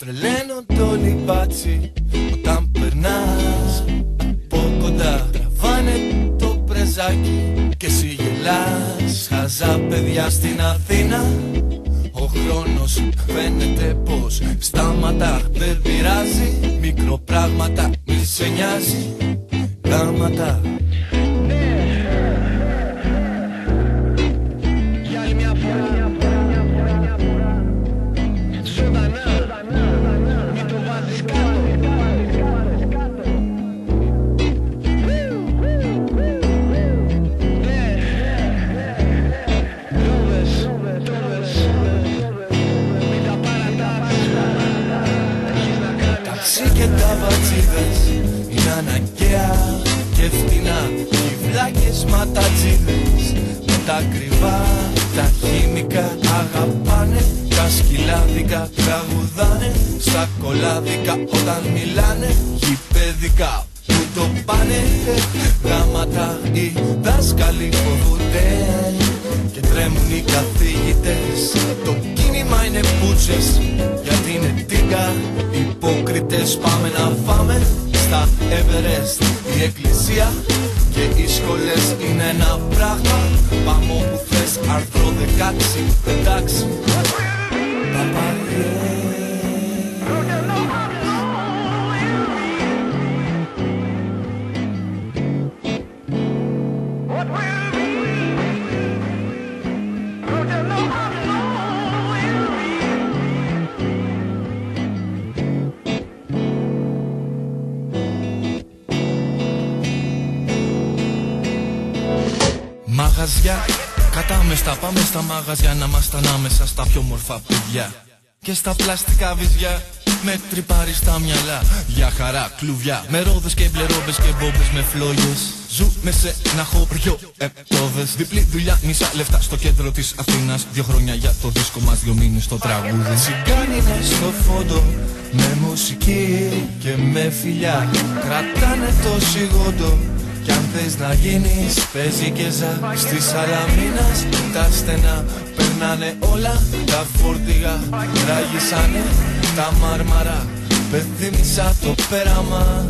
τρελαίνω το λιμπάτσι όταν περνάς από κοντά. Τραβάνε το πρεζάκι και εσύ γελάς. Χαζά παιδιά στην Αθήνα, ο χρόνος φαίνεται πως σταματά. Δεν πειράζει, μικροπράγματα μη σε νοιάζει. Γάματα. Και τα βατσίδες είναι αναγκαία και φτηνά. Οι βλάκες ματατζίδες με τα κρυβά τα χημικά αγαπάνε. Τα σκυλάδικα τραγουδάνε στα κολάδικα όταν μιλάνε. Γηπαιδικά που το πάνε. Γάματα οι δάσκαλοι φοβούνται και τρέμουν οι καθηγητές. Το κίνημα είναι πούτσες γιατί είναι τίγκα. Υπόκριτες πάμε να φάμε στα Everest. Η εκκλησία και οι σχολές είναι ένα πράγμα. Πάμε όπου θες, άρθρο 16, εντάξει. Παπαγιέ. Μαγαζιά, κατάμεστα πάμε στα μαγαζιά να μας ανάμεσα στα πιο μορφά παιδιά. Και στα πλαστικά βυζιά με τρυπάριστα μυαλά. Για χαρά κλουβιά με ρόδες και μπλερόβες και μπόμπες με φλόγες. Ζούμε σε ένα χωριό επτώδες. Διπλή δουλειά, μισά λεφτά στο κέντρο της Αθήνας. 2 χρόνια για το δίσκο μας, 2 μήνες στο τραγούδι. Τσιγκάνινα στο φόντο με μουσική και με φιλιά. Κρατάνε το σιγόντο. Κι αν θες να γίνεις παίζει και ζα. Στη Σαλαμίνας τα στενά περνάνε όλα. Τα φόρτηγα ράγισανε τα μάρμαρα. Πεθύμισα το πέραμα.